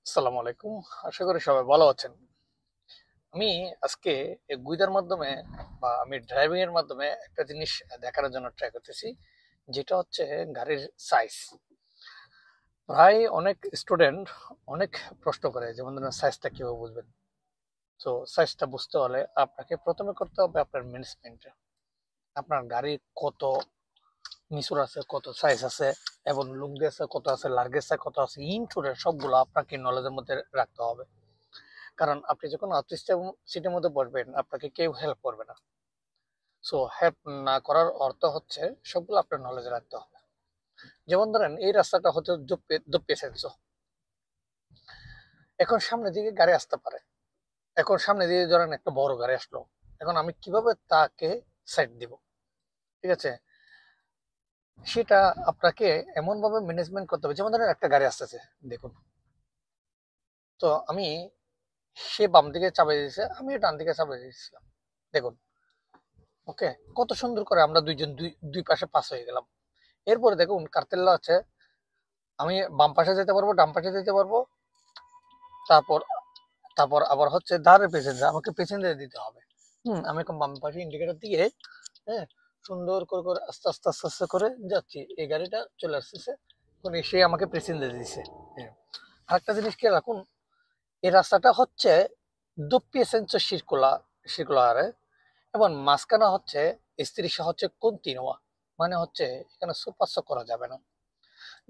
আসসালামু আলাইকুম। আশা করি সবাই ভালো আছেন। আমি আজকে এই গুইদার মাধ্যমে বা আমি ড্রাইভিং এর মাধ্যমে একটা জিনিস দেখার জন্য ট্রাই করতেছি, যেটা হচ্ছে গাড়ির সাইজ। প্রায় অনেক স্টুডেন্ট অনেক প্রশ্ন করে, যেমন ধরুন সাইজটা কিভাবে বুঝবেন। তো সাইজটা বুঝতে হলে আপনাকে প্রথমে করতে হবে আপনার ম্যানেজমেন্ট, আপনার গাড়ি কত মিশুর আছে, কত সাইজ আছে, এবং লুঙ্গি আছে কত আছে, লার্গেজ আছে কত আছে, ইনক্লুডেড সবগুলো আপনাকে নলেজের মধ্যে রাখতে হবে। কারণ আপনি যখন অটিস্ট সিটের মধ্যে বসবেন আপনাকে কেউ হেল্প করবে না। সো হেল্প না করার অর্থ হচ্ছে সবগুলো আপনার নলেজে রাখতে হবে। যেমন ধরেন এই রাস্তাটা হচ্ছে দোপ্পে সেন্সো। এখন সামনে দিকে গাড়ি আসতে পারে, এখন সামনে দিয়ে ধরেন একটা বড় গাড়ি আসলো, এখন আমি কিভাবে তাকে সাইড দিব? ঠিক আছে, সেটা আপনাকে এমন ভাবে ম্যানেজমেন্ট করতে হবে। যেমন ধরেন একটা গাড়ি আসতেছে, দেখুন, তো আমি, সে বাম দিকে চাপিয়ে দিয়েছে, আমি ডান দিকে চাপিয়ে দিয়েছিলাম, দেখুন। ওকে, কত সুন্দর করে আমরা দুইজন দুই দুই পাশে পাস হয়ে গেলাম। এরপরে দেখুন কার্তেল্লা আছে, আমি বাম পাশে যেতে পারবো, ডান পাশে যেতে পারবো। তারপর তারপর আবার হচ্ছে ধারের পেছনে আমাকে পেছনে দিতে হবে। আমি এখন বাম পাশে ইন্ডিকেটর দিয়ে, হ্যাঁ, সুন্দর করে করে আস্তে আস্তে আস্তে আস্তে করে যাচ্ছি, এই গাড়িটা চলে আসতেছে, এখন এসে আমাকে পেছনে দিয়ে দিছে। হ্যাঁ, আরেকটা জিনিস কি রাখুন, এই রাস্তাটা হচ্ছে doppio senso circolare, এবং মাঝখানে হচ্ছে স্থিরিসা হচ্ছে কন্টিনুয়া, মানে হচ্ছে এখানে সুপারসো করা যাবে না।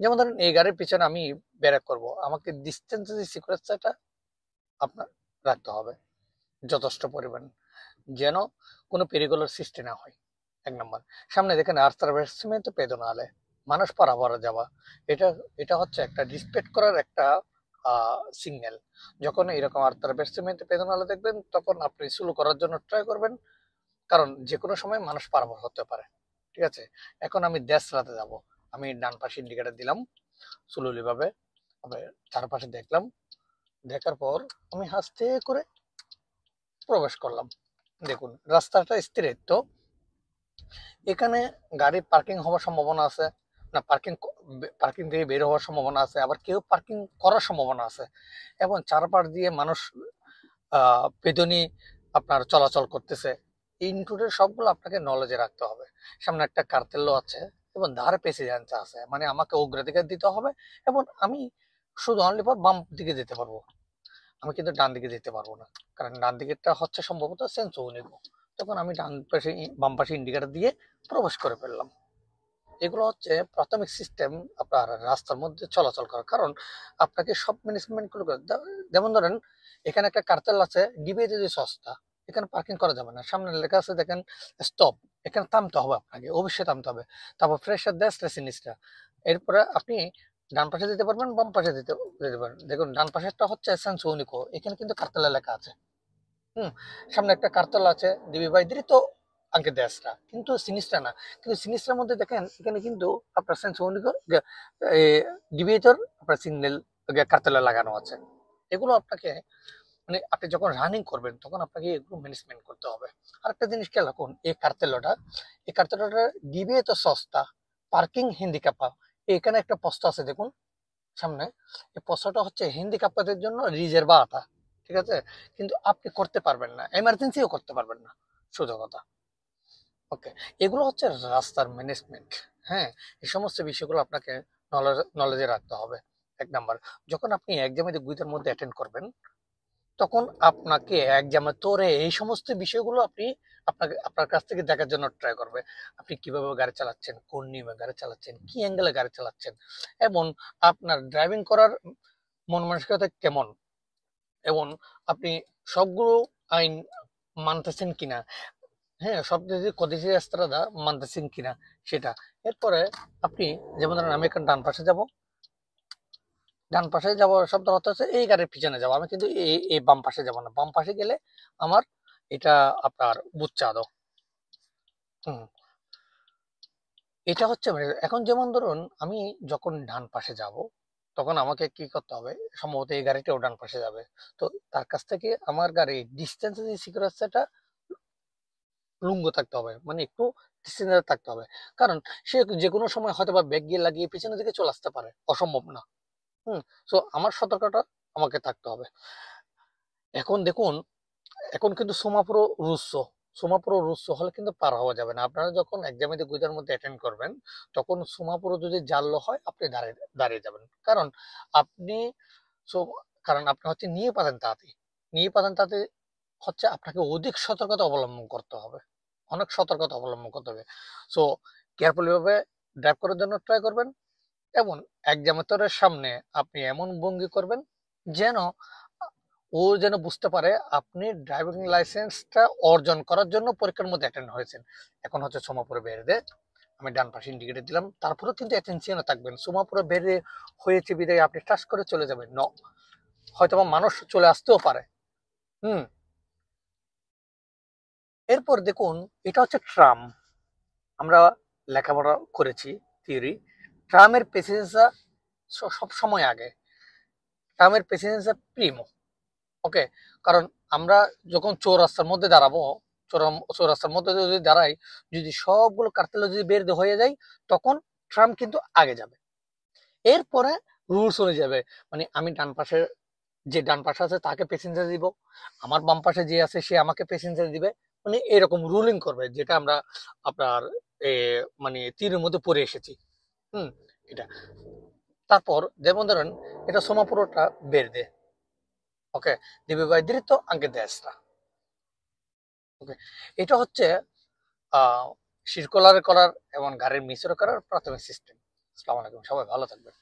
যেমন ধরেন এই গাড়ির পিছনে আমি ব্রেক করব, আমাকে ডিস্টেন্স সিকুয়েন্সটা আপনার রাখতে হবে যথেষ্ট পরিমাণ, যেন কোনো পেরিকুলার সৃষ্টি না হয়। এক নম্বর, সামনে দেখেন attraversamento pedonale, মানুষ পারাপার যাওয়া, এটা এটা হচ্ছে একটা রিসপেক্ট করার একটা সিগন্যাল। যখন এরকম attraversamento pedonale দেখবেন তখন আপনি স্লো করার জন্য ট্রাই করবেন, কারণ যে কোনো সময় মানুষ পারাপার হতে পারে। ঠিক আছে, এখন আমি দেশ রাতে যাব, আমি ডান পাশে ইন্ডিকেটর দিলাম স্লোলি ভাবে, আমি চারপাশে দেখলাম, দেখার পর আমি আস্তে করে প্রবেশ করলাম। দেখুন রাস্তাটা স্থির, তো এখানে গাড়ি পার্কিং হওয়ার সম্ভাবনা আছে, না পার্কিং, পার্কিং থেকে বের হওয়ার সম্ভাবনা আছে, আবার কেউ পার্কিং করার সম্ভাবনা আছে, এবং চারপাশ দিয়ে মানুষ পেদনী আপনার চলাচল করতেছে। ইনক্লুডেড সবগুলো আপনাকে নলেজে রাখতে হবে। সামনে একটা কার্তেল্য আছে এবং ধারে প্রেসিডেন্স আছে, মানে আমাকে অগ্রাধিকার দিতে হবে, এবং আমি শুধু অনলি ফর বাম দিকে যেতে পারবো, আমি কিন্তু ডান দিকে যেতে পারবো না। কারণ ডান দিকেরটা হচ্ছে সম্ভবত সেন্স নিব, তখন আমি ডান পাশে বাম পাশে ইন্ডিকেটর দিয়ে প্রবেশ করে ফেললাম। এগুলো হচ্ছে প্রাথমিক সিস্টেম আপনার রাস্তার মধ্যে চলাচল করার। কারণ আপনাকে সব ম্যানেজমেন্ট গুলো যেমন ধরেন এখানে একটা কার্তেল আছে, ডিবে যদি সস্তা, এখানে পার্কিং করা যাবে না, সামনে লেখা আছে দেখেন স্টপ, এখানে থামতে হবে, আপনাকে অবশ্যই থামতে হবে। তারপর ফ্রেশার দেশ রেসিনিসটা, এরপরে আপনি ডান পাশে দিতে পারবেন, বাম পাশে দিতে পারবেন। দেখুন ডান পাশেরটা হচ্ছে এসেন্স উনিকো, এখানে কিন্তু কার্তেলে লেখা আছে। হুম, সামনে একটা কার্তেল আছে ডিবি বাই তো আগে দেশটা কিন্তু সিনিসটা না, কিন্তু সিনিসটার মধ্যে দেখেন এখানে কিন্তু আপনার সেন্স উনিকো ডিবিএটর আপনার সিগন্যাল কার্তেলে লাগানো আছে। এগুলো আপনাকে, মানে আপনি যখন রানিং করবেন তখন আপনাকে এগুলো ম্যানেজমেন্ট করতে হবে। আরেকটা জিনিস খেয়াল রাখুন, এই কার্তেলটা ডিবিএ তো সস্তা, পার্কিং হ্যান্ডিক্যাপা, এখানে একটা পোস্ট আছে দেখুন সামনে, এই পোস্টটা হচ্ছে হ্যান্ডিক্যাপারদের জন্য রিজার্ভ আতা। ঠিক আছে, কিন্তু আপনি করতে পারবেন না, এমার্জেন্সিও করতে পারবেন না, সোজা কথা। ওকে, এগুলো হচ্ছে রাস্তার ম্যানেজমেন্ট। হ্যাঁ, এই সমস্ত বিষয়গুলো আপনাকে নলেজে রাখতে হবে। এক নাম্বার, যখন আপনি এক্সামে গুইদের মধ্যে অ্যাটেন্ড করবেন তখন আপনাকে এক্সামে তোরে এই সমস্ত বিষয়গুলো আপনি আপনার কাছ থেকে দেখার জন্য ট্রাই করবে। আপনি কিভাবে গাড়ি চালাচ্ছেন, কোন নিয়মে গাড়ি চালাচ্ছেন, কি অ্যাঙ্গেলে গাড়ি চালাচ্ছেন, এবং আপনার ড্রাইভিং করার মন মানসিকতা কেমন, এবং আপনি সবগুলো আইন মানতেছেন কিনা, হ্যাঁ, সব যদি কদিসি রাস্তাটা মানতেছেন কিনা সেটা। এরপরে আপনি, যেমন ধরেন আমি এখন ডান পাশে যাব, ডান পাশে যাব শব্দ অর্থ হচ্ছে এই গাড়ির পিছনে যাব, আমি কিন্তু এই বাম পাশে যাব না, বাম পাশে গেলে আমার এটা আপনার বুচ্চাদো। হুম, এটা হচ্ছে এখন যেমন ধরুন আমি যখন ডান পাশে যাব তখন আমাকে কি করতে হবে, সম্ভবত এই গাড়িটাও ডান পাশে যাবে, তো তার কাছ থেকে আমার গাড়ি ডিস্টেন্স সিকিউরিটিটা লুঙ্গ থাকতে হবে, মানে একটু ডিস্টেন্সে থাকতে হবে। কারণ সে যে কোনো সময় হয়তো বা ব্যাগ গিয়ে লাগিয়ে পিছনের দিকে চলে আসতে পারে, অসম্ভব না। হুম, সো আমার সতর্কতা আমাকে থাকতে হবে। এখন দেখুন, এখন কিন্তু সোমাপুরো রুসো হলে কিন্তু পার হওয়া যাবে না। আপনারা যখন এক্সামে গুইদার মধ্যে অ্যাটেন্ড করবেন, তখন সোমাপুরো যদি জানলো হয়, আপনি দাঁড়িয়ে দাঁড়িয়ে যাবেন। কারণ আপনি সো কারণ আপনি হচ্ছে নিয়ে পাতেন তাতে হচ্ছে আপনাকে অধিক সতর্কতা অবলম্বন করতে হবে, অনেক সতর্কতা অবলম্বন করতে হবে। সো কেয়ারফুলি ভাবে ড্রাইভ করার জন্য ট্রাই করবেন, এবং এক্সামিনারের সামনে আপনি এমন ভঙ্গি করবেন যেন ও যেন বুঝতে পারে আপনি ড্রাইভিং লাইসেন্সটা অর্জন করার জন্য পরীক্ষার মধ্যে অ্যাটেন্ড হয়েছেন। এখন হচ্ছে সোমাপুরে বেরিয়ে আমি ডান পাশে ইন্ডিকেটর দিলাম, তারপরেও কিন্তু অ্যাটেনশনে থাকবেন। সোমাপুরে বেরিয়ে হয়েছে বিদায় আপনি টাচ করে চলে যাবেন, হয়তো মানুষ চলে আসতেও পারে। হুম। এরপর দেখুন, এটা হচ্ছে ট্রাম। আমরা লেখাপড়া করেছি থিওরি, ট্রামের প্যাসেঞ্জার সব সময় আগে, ট্রামের প্যাসেঞ্জার প্রিমো। ওকে, কারণ আমরা যখন চৌরাস্তার মধ্যে দাঁড়াবো, চৌরাস্তার মধ্যে যদি দাঁড়াই, যদি সবগুলো কার্তেল যদি বের হয়ে যায়, তখন ট্রাম কিন্তু আগে যাবে। এরপরে রুলস হয়ে যাবে, মানে আমি ডান পাশে আছে তাকে প্যাসেঞ্জার দিব, আমার বাম পাশে যে আছে সে আমাকে প্যাসেঞ্জার দিবে, মানে এরকম রুলিং করবে, যেটা আমরা আপনার মানে তীরের মধ্যে পড়ে এসেছি। হুম। এটা তারপর যেমন ধরেন, এটা সোমাপুরোটা বের দে, ওকে, দিবে বাই দৃত আঙ্কে দেশরা। ওকে, এটা হচ্ছে আহ সার্কুলার করার এবং গাড়ির মিশ্র করার প্রাথমিক সিস্টেম। আসসালামু আলাইকুম, সবাই ভালো থাকবেন।